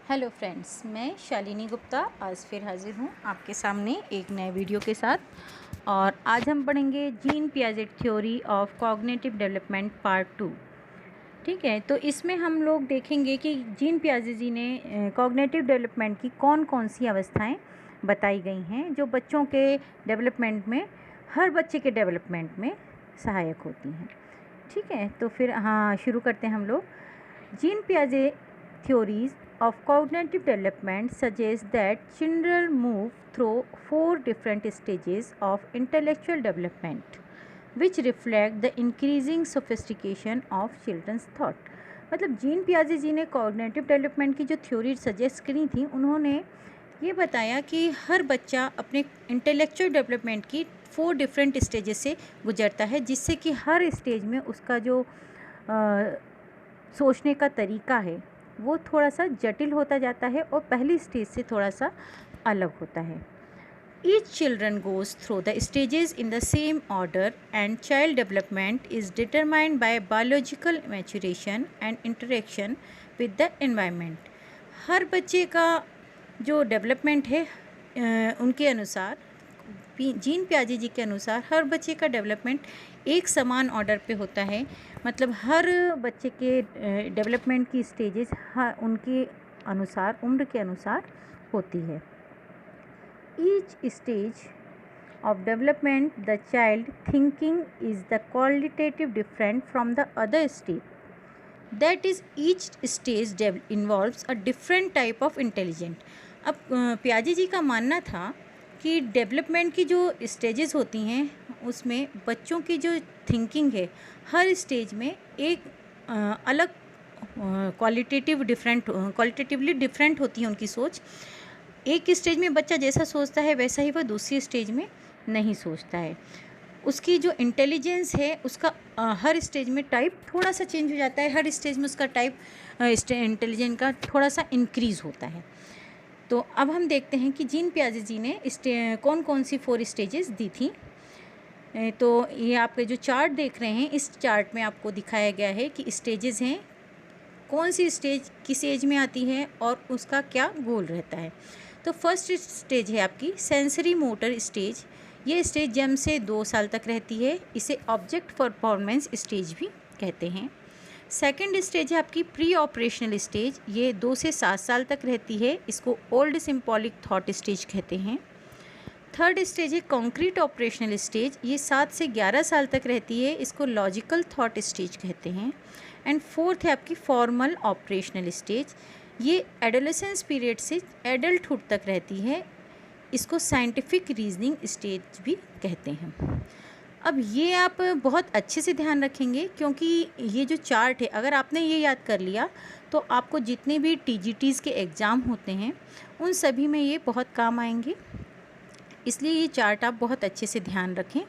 Hello friends, मैं शालिनी गुप्ता आज फिर हाज़िर हूँ आपके सामने एक नए वीडियो के साथ। और आज हम पढ़ेंगे gene Piaget theory of cognitive development part 2। ठीक है, तो इसमें हम लोग देखेंगे कि जीन पियाजे जी ने कॉग्निटिव डेवलपमेंट की कौन कौन सी अवस्थाएं बताई गई हैं जो बच्चों के डेवलपमेंट में, हर बच्चे के डेवलपमेंट में सहायक होती हैं। ठीक है, तो फिर शुरू करते हैं हम लोग। जीन पियाजे theories of cognitive development suggest that children move through 4 different stages of intellectual development which reflect the increasing sophistication of children's thought। मतलब जीन पियाजे जी ने कॉग्निटिव डेवलपमेंट की जो थ्योरी सजेस्ट करी थी, उन्होंने ये बताया कि हर बच्चा अपने इंटेलेक्चुअल डेवलपमेंट की 4 डिफरेंट स्टेजेस से गुजरता है, जिससे कि हर स्टेज में उसका जो सोचने का तरीका है वो थोड़ा सा जटिल होता जाता है और पहली स्टेज से थोड़ा सा अलग होता है। Each children goes through the stages in the same order and child development is determined by biological maturation and interaction with the environment. हर बच्चे का जो डेवलपमेंट है उनके अनुसार, जीन पियाजे जी के अनुसार, हर बच्चे का डेवलपमेंट एक समान ऑर्डर पे होता है। मतलब हर बच्चे के डेवलपमेंट की स्टेजेस उनके अनुसार, उम्र के अनुसार होती है। Each stage of development the child thinking is the qualitative different from the other stage, that is each stage involves a different type of intelligent. अब पियाजे जी का मानना था कि डेवलपमेंट की जो स्टेजेस होती हैं उसमें बच्चों की जो थिंकिंग है हर स्टेज में एक अलग क्वालिटेटिवली डिफरेंट होती है उनकी सोच। एक स्टेज में बच्चा जैसा सोचता है वैसा ही वह दूसरी स्टेज में नहीं सोचता है। उसकी जो इंटेलिजेंस है उसका हर स्टेज में टाइप थोड़ा सा चेंज हो जाता है, हर स्टेज में उसका टाइप इंटेलिजेंस का थोड़ा सा इंक्रीज़ होता है। तो अब हम देखते हैं कि जीन पियाजे जी ने कौन कौन सी 4 स्टेजेस दी थी। तो ये आप जो चार्ट देख रहे हैं, इस चार्ट में आपको दिखाया गया है कि स्टेजेस हैं, कौन सी स्टेज किस एज में आती है और उसका क्या गोल रहता है। तो फर्स्ट स्टेज है आपकी सेंसरी मोटर स्टेज। ये स्टेज जन्म से 2 साल तक रहती है, इसे ऑब्जेक्ट परफॉर्मेंस स्टेज भी कहते हैं। सेकेंड स्टेज है आपकी प्री ऑपरेशनल स्टेज, ये 2 से 7 साल तक रहती है, इसको ओल्ड सिंबॉलिक थॉट स्टेज कहते हैं। थर्ड स्टेज है कॉन्क्रीट ऑपरेशनल स्टेज, ये 7 से 11 साल तक रहती है, इसको लॉजिकल थॉट स्टेज कहते हैं। एंड फोर्थ है आपकी फॉर्मल ऑपरेशनल स्टेज, ये एडोलेसेंस पीरियड से एडल्टहुड तक रहती है, इसको साइंटिफिक रीजनिंग स्टेज भी कहते हैं। अब ये आप बहुत अच्छे से ध्यान रखेंगे, क्योंकि ये जो चार्ट है अगर आपने ये याद कर लिया तो आपको जितने भी टीजीटीज़ के एग्ज़ाम होते हैं उन सभी में ये बहुत काम आएंगे, इसलिए ये चार्ट आप बहुत अच्छे से ध्यान रखें।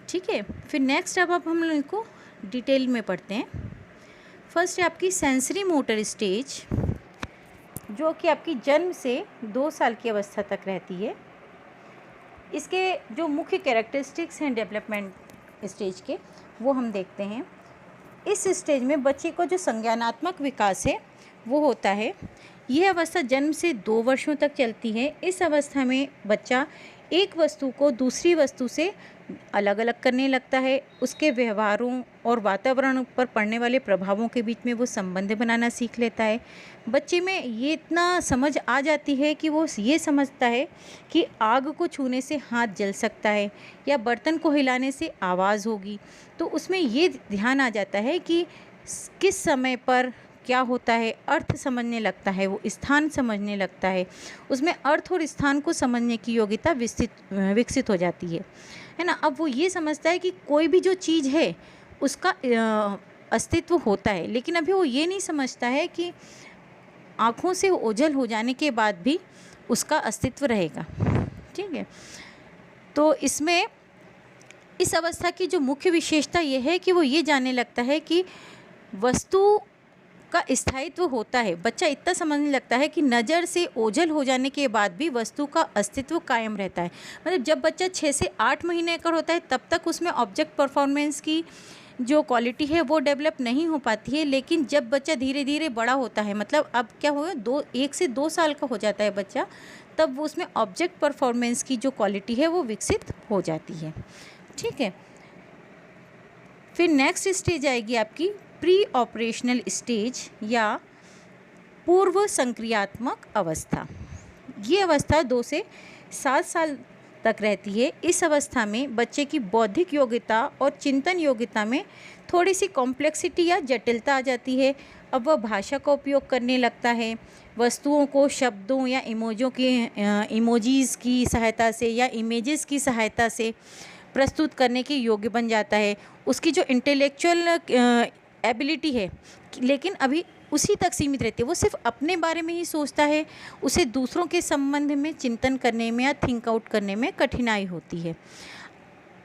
ठीक है, फिर नेक्स्ट अब हम लोग इसको डिटेल में पढ़ते हैं। फर्स्ट है आपकी सेंसरी मोटर स्टेज, जो कि आपकी जन्म से 2 साल की अवस्था तक रहती है। इसके जो मुख्य कैरेक्टरिस्टिक्स हैं डेवलपमेंट स्टेज के, वो हम देखते हैं। इस स्टेज में बच्चे को जो संज्ञानात्मक विकास है वो होता है। यह अवस्था जन्म से 2 वर्षों तक चलती है। इस अवस्था में बच्चा एक वस्तु को दूसरी वस्तु से अलग अलग करने लगता है, उसके व्यवहारों और वातावरण पर पड़ने वाले प्रभावों के बीच में वो संबंध बनाना सीख लेता है। बच्चे में ये इतना समझ आ जाती है कि वो ये समझता है कि आग को छूने से हाथ जल सकता है या बर्तन को हिलाने से आवाज़ होगी। तो उसमें ये ध्यान आ जाता है कि किस समय पर क्या होता है, अर्थ समझने लगता है, वो स्थान समझने लगता है, उसमें अर्थ और स्थान को समझने की योग्यता विकसित हो जाती है ना। अब वो ये समझता है कि कोई भी जो चीज़ है उसका अस्तित्व होता है, लेकिन अभी वो ये नहीं समझता है कि आँखों से ओझल हो जाने के बाद भी उसका अस्तित्व रहेगा। ठीक है, तो इसमें इस अवस्था की जो मुख्य विशेषता ये है कि वो ये जानने लगता है कि वस्तु का स्थायित्व होता है। बच्चा इतना समझने लगता है कि नज़र से ओझल हो जाने के बाद भी वस्तु का अस्तित्व कायम रहता है। मतलब जब बच्चा 6 से 8 महीने का होता है तब तक उसमें ऑब्जेक्ट परफॉर्मेंस की जो क्वालिटी है वो डेवलप नहीं हो पाती है। लेकिन जब बच्चा धीरे धीरे बड़ा होता है, मतलब अब क्या होगा, 1 से 2 साल का हो जाता है बच्चा, तब वो उसमें ऑब्जेक्ट परफॉर्मेंस की जो क्वालिटी है वो विकसित हो जाती है। ठीक है। फिर नेक्स्ट स्टेज आएगी आपकी प्री ऑपरेशनल स्टेज या पूर्व संक्रियात्मक अवस्था। ये अवस्था 2 से 7 साल तक रहती है। इस अवस्था में बच्चे की बौद्धिक योग्यता और चिंतन योग्यता में थोड़ी सी कॉम्प्लेक्सिटी या जटिलता आ जाती है। अब वह भाषा का उपयोग करने लगता है, वस्तुओं को शब्दों या इमोजीज़ की सहायता से या इमेजेस की सहायता से प्रस्तुत करने के योग्य बन जाता है। उसकी जो इंटेलेक्चुअल एबिलिटी है लेकिन अभी उसी तक सीमित रहती है। वो सिर्फ अपने बारे में ही सोचता है, उसे दूसरों के संबंध में चिंतन करने में या थिंक आउट करने में कठिनाई होती है।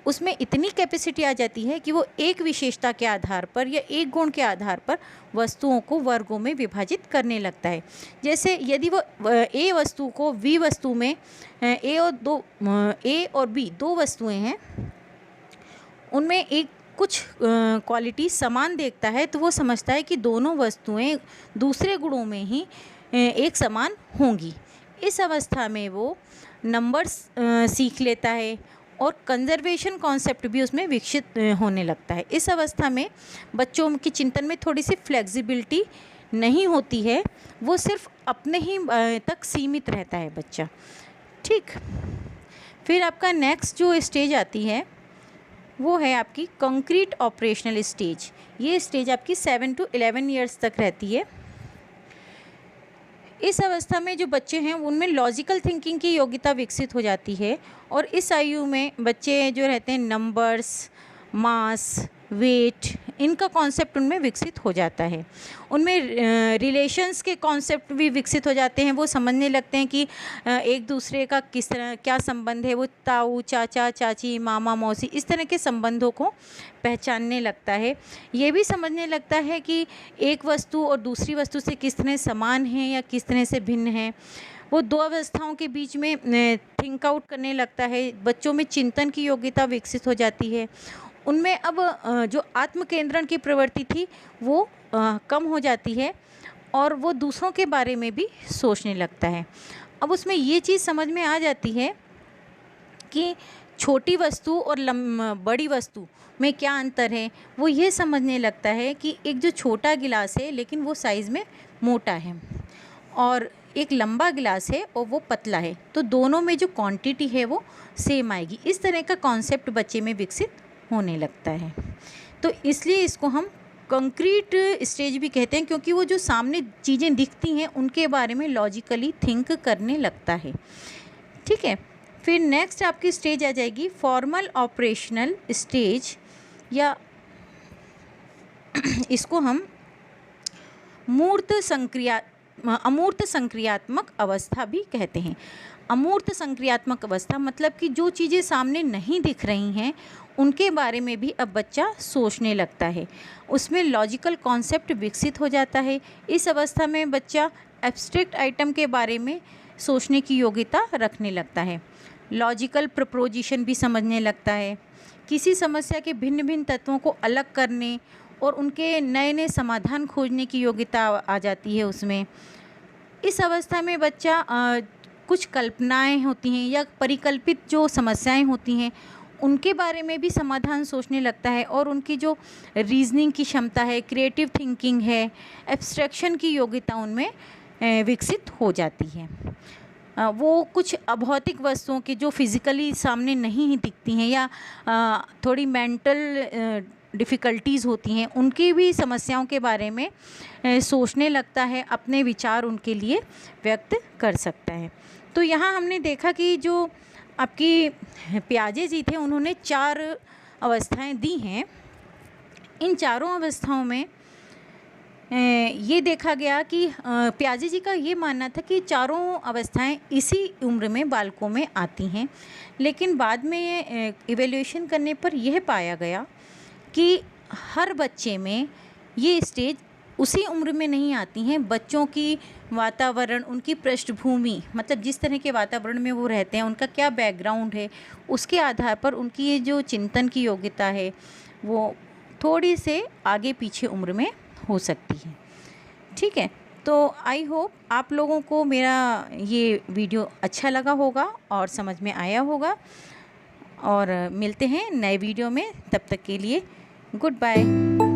उसमें इतनी कैपेसिटी आ जाती है कि वो एक विशेषता के आधार पर या एक गुण के आधार पर वस्तुओं को वर्गों में विभाजित करने लगता है। जैसे यदि वो ए वस्तु को बी वस्तु में ए और बी 2 वस्तुएं हैं, उनमें एक कुछ क्वालिटी समान देखता है तो वो समझता है कि दोनों वस्तुएं दूसरे गुणों में ही एक समान होंगी। इस अवस्था में वो नंबर्स सीख लेता है और कंजर्वेशन कॉन्सेप्ट भी उसमें विकसित होने लगता है। इस अवस्था में बच्चों के चिंतन में थोड़ी सी फ्लेक्सिबिलिटी नहीं होती है, वो सिर्फ अपने ही तक सीमित रहता है बच्चा। ठीक। फिर आपका नेक्स्ट जो स्टेज आती है वो है आपकी कंक्रीट ऑपरेशनल स्टेज। ये स्टेज आपकी 7 to 11 ईयर्स तक रहती है। इस अवस्था में जो बच्चे हैं उनमें लॉजिकल थिंकिंग की योग्यता विकसित हो जाती है और इस आयु में बच्चे जो रहते हैं नंबर्स, मास, वेट, इनका कॉन्सेप्ट उनमें विकसित हो जाता है। उनमें रिलेशंस के कॉन्सेप्ट भी विकसित हो जाते हैं। वो समझने लगते हैं कि एक दूसरे का किस तरह क्या संबंध है। वो ताऊ, चाचा, चाची, मामा, मौसी, इस तरह के संबंधों को पहचानने लगता है। ये भी समझने लगता है कि एक वस्तु और दूसरी वस्तु से किस तरह समान है या किस तरह से भिन्न है। वो 2 अवस्थाओं के बीच में थिंक आउट करने लगता है। बच्चों में चिंतन की योग्यता विकसित हो जाती है। उनमें अब जो आत्म केंद्रण की प्रवृत्ति थी वो कम हो जाती है और वो दूसरों के बारे में भी सोचने लगता है। अब उसमें ये चीज़ समझ में आ जाती है कि छोटी वस्तु और बड़ी वस्तु में क्या अंतर है। वो ये समझने लगता है कि एक जो छोटा गिलास है लेकिन वो साइज़ में मोटा है और एक लंबा गिलास है और वो पतला है, तो दोनों में जो क्वांटिटी है वो सेम आएगी। इस तरह का कॉन्सेप्ट बच्चे में विकसित होने लगता है। तो इसलिए इसको हम कंक्रीट स्टेज भी कहते हैं, क्योंकि वो जो सामने चीज़ें दिखती हैं उनके बारे में लॉजिकली थिंक करने लगता है। ठीक है। फिर नेक्स्ट आपकी स्टेज आ जाएगी फॉर्मल ऑपरेशनल स्टेज या इसको हम अमूर्त संक्रियात्मक अवस्था भी कहते हैं। अमूर्त संक्रियात्मक अवस्था मतलब कि जो चीज़ें सामने नहीं दिख रही हैं उनके बारे में भी अब बच्चा सोचने लगता है। उसमें लॉजिकल कॉन्सेप्ट विकसित हो जाता है। इस अवस्था में बच्चा एब्स्ट्रैक्ट आइटम के बारे में सोचने की योग्यता रखने लगता है। लॉजिकल प्रपोजिशन भी समझने लगता है। किसी समस्या के भिन्न भिन्न तत्वों को अलग करने और उनके नए नए समाधान खोजने की योग्यता आ जाती है उसमें। इस अवस्था में बच्चा कुछ कल्पनाएं होती हैं या परिकल्पित जो समस्याएं होती हैं उनके बारे में भी समाधान सोचने लगता है और उनकी जो रीजनिंग की क्षमता है, क्रिएटिव थिंकिंग है, एब्स्ट्रैक्शन की योग्यता उनमें विकसित हो जाती है। वो कुछ अभौतिक वस्तुओं की जो फिज़िकली सामने नहीं ही दिखती हैं या थोड़ी मेंटल डिफ़िकल्टीज़ होती हैं उनकी भी समस्याओं के बारे में सोचने लगता है, अपने विचार उनके लिए व्यक्त कर सकता है। तो यहाँ हमने देखा कि जो आपकी पियाजे जी थे उन्होंने 4 अवस्थाएं दी हैं। इन चारों अवस्थाओं में ये देखा गया कि पियाजे जी का ये मानना था कि चारों अवस्थाएं इसी उम्र में बालकों में आती हैं, लेकिन बाद में इवैल्यूएशन करने पर यह पाया गया कि हर बच्चे में ये स्टेज उसी उम्र में नहीं आती हैं। बच्चों की वातावरण, उनकी पृष्ठभूमि, मतलब जिस तरह के वातावरण में वो रहते हैं, उनका क्या बैकग्राउंड है, उसके आधार पर उनकी ये जो चिंतन की योग्यता है वो थोड़ी से आगे पीछे उम्र में हो सकती है। ठीक है, तो आई होप आप लोगों को मेरा ये वीडियो अच्छा लगा होगा और समझ में आया होगा, और मिलते हैं नए वीडियो में। तब तक के लिए गुड बाय।